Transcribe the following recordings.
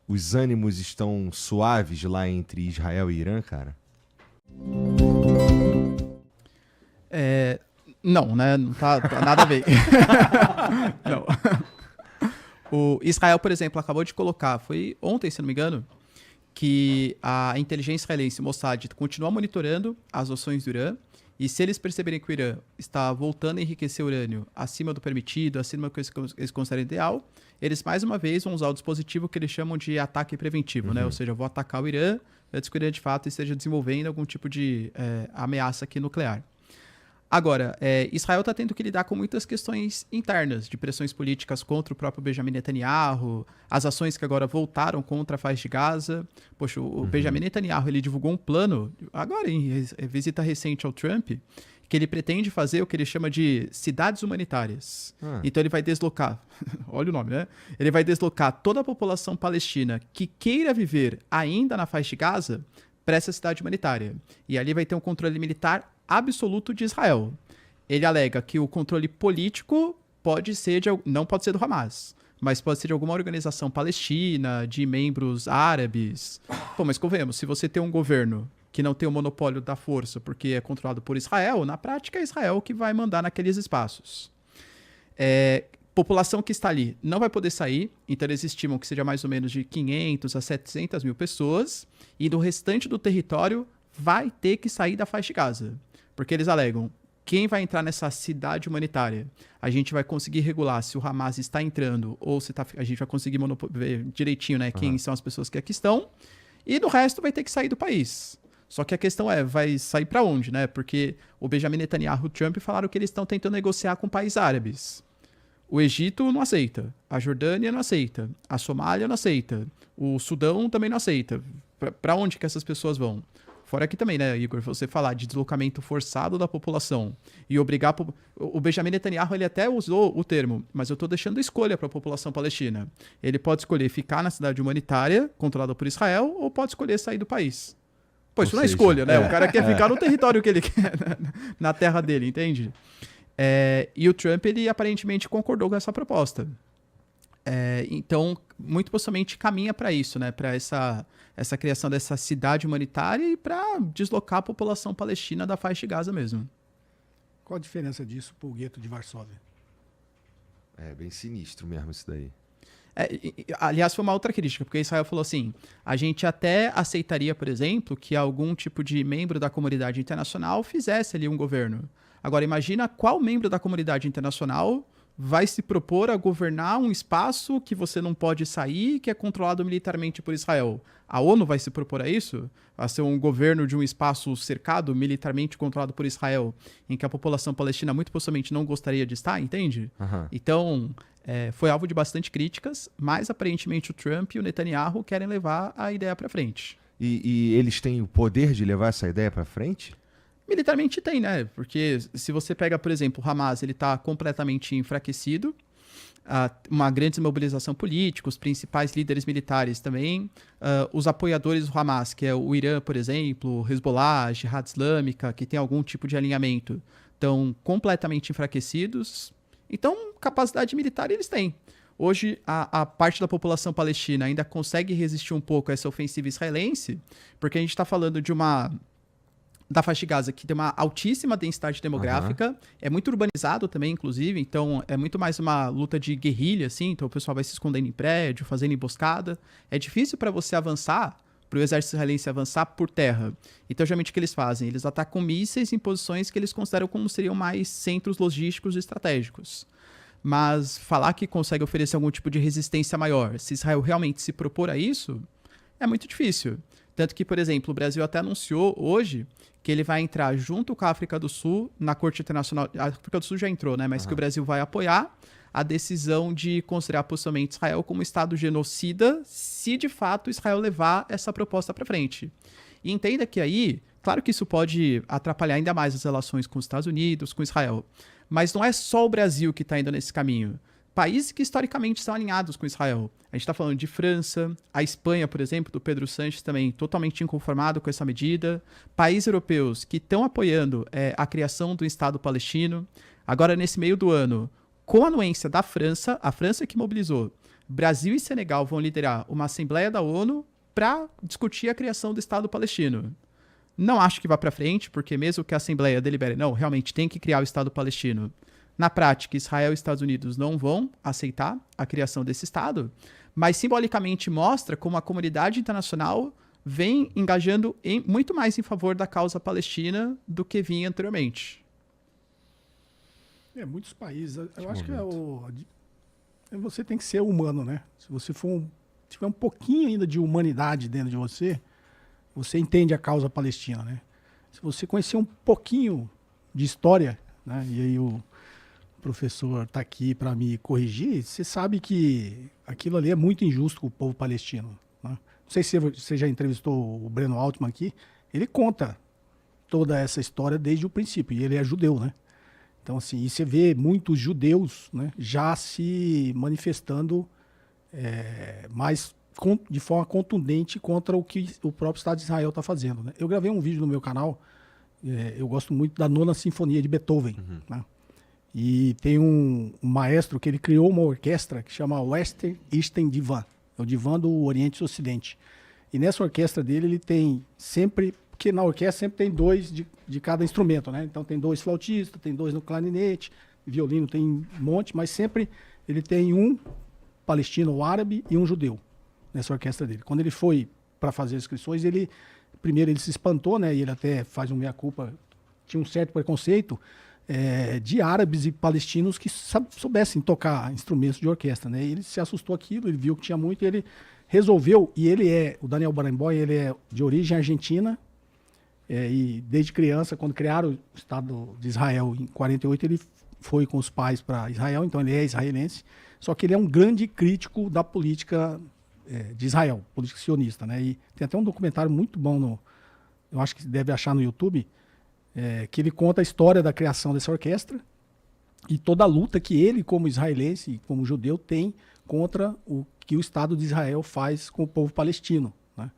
os ânimos estão suaves lá entre Israel e Irã, cara? Não, né? Não tá nada a ver. Não. O Israel, por exemplo, acabou de colocar, foi ontem, se não me engano, que a inteligência israelense, Mossad, continua monitorando as ações do Irã, e se eles perceberem que o Irã está voltando a enriquecer urânio acima do permitido, acima do que eles consideram ideal, eles mais uma vez vão usar o dispositivo que eles chamam de ataque preventivo, né? Ou seja, eu vou atacar o Irã antes que o Irã de fato esteja desenvolvendo algum tipo de ameaça aqui nuclear. Agora, Israel está tendo que lidar com muitas questões internas, de pressões políticas contra o próprio Benjamin Netanyahu, as ações que agora voltaram contra a faixa de Gaza. Poxa, o Benjamin Netanyahu ele divulgou um plano, agora em visita recente ao Trump, que ele pretende fazer o que ele chama de cidades humanitárias. Então ele vai deslocar, olha o nome, né? Ele vai deslocar toda a população palestina que queira viver ainda na faixa de Gaza para essa cidade humanitária. E ali vai ter um controle militar absoluto de Israel. Ele alega que o controle político não pode ser do Hamas, mas pode ser de alguma organização palestina, de membros árabes. Pô, mas convenhamos, se você tem um governo que não tem o monopólio da força porque é controlado por Israel, na prática é Israel que vai mandar naqueles espaços. População que está ali não vai poder sair, então eles estimam que seja mais ou menos de 500 a 700 mil pessoas, e do restante do território vai ter que sair da faixa de Gaza. Porque eles alegam, quem vai entrar nessa cidade humanitária, a gente vai conseguir regular se o Hamas está entrando ou se a gente vai conseguir ver direitinho, né, quem são as pessoas que aqui estão, e do resto vai ter que sair do país. Só que a questão vai sair para onde, né? Porque o Benjamin Netanyahu e o Trump falaram que eles estão tentando negociar com países árabes. O Egito não aceita, a Jordânia não aceita, a Somália não aceita, o Sudão também não aceita. Para onde que essas pessoas vão? Fora aqui também, né, Igor, você falar de deslocamento forçado da população e obrigar... O Benjamin Netanyahu, ele até usou o termo, mas eu estou deixando escolha para a população palestina. Ele pode escolher ficar na cidade humanitária, controlada por Israel, ou pode escolher sair do país. Pô, isso não é escolha, né? O cara quer ficar no território que ele quer, na terra dele, entende? E o Trump, ele aparentemente concordou com essa proposta. Então, muito possivelmente caminha para isso, né? Para essa criação dessa cidade humanitária e para deslocar a população palestina da faixa de Gaza mesmo. Qual a diferença disso para o gueto de Varsóvia? É bem sinistro mesmo isso daí. Aliás, foi uma outra crítica, porque Israel falou assim, a gente até aceitaria, por exemplo, que algum tipo de membro da comunidade internacional fizesse ali um governo. Agora, imagina qual membro da comunidade internacional vai se propor a governar um espaço que você não pode sair, que é controlado militarmente por Israel. A ONU vai se propor a isso? A ser um governo de um espaço cercado, militarmente controlado por Israel, em que a população palestina muito possivelmente não gostaria de estar, entende? Então, foi alvo de bastante críticas, mas aparentemente o Trump e o Netanyahu querem levar a ideia para frente. E eles têm o poder de levar essa ideia para frente? Militarmente tem, né? Porque se você pega, por exemplo, o Hamas, ele está completamente enfraquecido, uma grande desmobilização política, os principais líderes militares também, os apoiadores do Hamas, que é o Irã, por exemplo, o Hezbollah, a Jihad Islâmica, que tem algum tipo de alinhamento, estão completamente enfraquecidos. Então, capacidade militar eles têm. Hoje, a parte da população palestina ainda consegue resistir um pouco a essa ofensiva israelense, porque a gente está falando da faixa de Gaza, que tem uma altíssima densidade demográfica, é muito urbanizado também, inclusive, então é muito mais uma luta de guerrilha, assim, então o pessoal vai se escondendo em prédio, fazendo emboscada. É difícil para você avançar, para o exército israelense avançar por terra. Então, geralmente, o que eles fazem? Eles atacam mísseis em posições que eles consideram como seriam mais centros logísticos e estratégicos. Mas falar que consegue oferecer algum tipo de resistência maior, se Israel realmente se propor a isso, é muito difícil. Tanto que, por exemplo, o Brasil até anunciou hoje que ele vai entrar junto com a África do Sul na Corte Internacional. A África do Sul já entrou, né? Mas que o Brasil vai apoiar a decisão de considerar possivelmente Israel como Estado genocida se de fato Israel levar essa proposta para frente. E entenda que aí, claro que isso pode atrapalhar ainda mais as relações com os Estados Unidos, com Israel. Mas não é só o Brasil que está indo nesse caminho. Países que historicamente são alinhados com Israel. A gente está falando de França, a Espanha, por exemplo, do Pedro Sánchez também totalmente inconformado com essa medida. Países europeus que estão apoiando a criação do Estado palestino. Agora, nesse meio do ano, com a anuência da França, a França que mobilizou, Brasil e Senegal vão liderar uma Assembleia da ONU para discutir a criação do Estado palestino. Não acho que vá para frente, porque mesmo que a Assembleia delibere, não, realmente tem que criar o Estado palestino, na prática, Israel e Estados Unidos não vão aceitar a criação desse Estado, mas simbolicamente mostra como a comunidade internacional vem engajando muito mais em favor da causa palestina do que vinha anteriormente. Muitos países. Eu acho que você tem que ser humano, né? Se você tiver um pouquinho ainda de humanidade dentro de você, você entende a causa palestina, né? Se você conhecer um pouquinho de história, né? E aí o professor está aqui para me corrigir, você sabe que aquilo ali é muito injusto com o povo palestino, né? Não sei se você já entrevistou o Breno Altman aqui, ele conta toda essa história desde o princípio, e ele é judeu, né? Então, assim, e você vê muitos judeus, né, já se manifestando de forma contundente contra o que o próprio Estado de Israel está fazendo, né? Eu gravei um vídeo no meu canal, eu gosto muito da Nona Sinfonia de Beethoven, né? E tem um maestro que ele criou uma orquestra que chama Western Eastern Divan, é o Divan do Oriente e Ocidente. E nessa orquestra dele ele tem sempre, porque na orquestra sempre tem 2 de cada instrumento, né? Então tem 2 flautistas, tem 2 no clarinete, violino tem um monte, mas sempre ele tem um palestino ou árabe e um judeu nessa orquestra dele. Quando ele foi para fazer as inscrições, primeiro ele se espantou, né? E ele até faz um meia-culpa, tinha um certo preconceito de árabes e palestinos que soubessem tocar instrumentos de orquestra, né? E ele se assustou aquilo, ele viu que tinha muito e ele resolveu, e o Daniel Barenboim, ele é de origem argentina, e desde criança, quando criaram o Estado de Israel em 48, ele foi com os pais para Israel, então ele é israelense, só que ele é um grande crítico da política de Israel, política sionista, né? E tem até um documentário muito bom, eu acho que deve achar no YouTube, que ele conta a história da criação dessa orquestra e toda a luta que ele, como israelense e como judeu, tem contra o que o Estado de Israel faz com o povo palestino, né?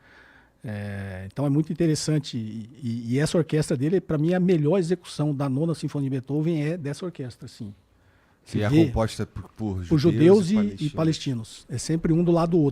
Então é muito interessante e essa orquestra dele, para mim, a melhor execução da Nona Sinfonia de Beethoven é dessa orquestra, assim. Que é composta por judeus e palestinos. É sempre um do lado do outro.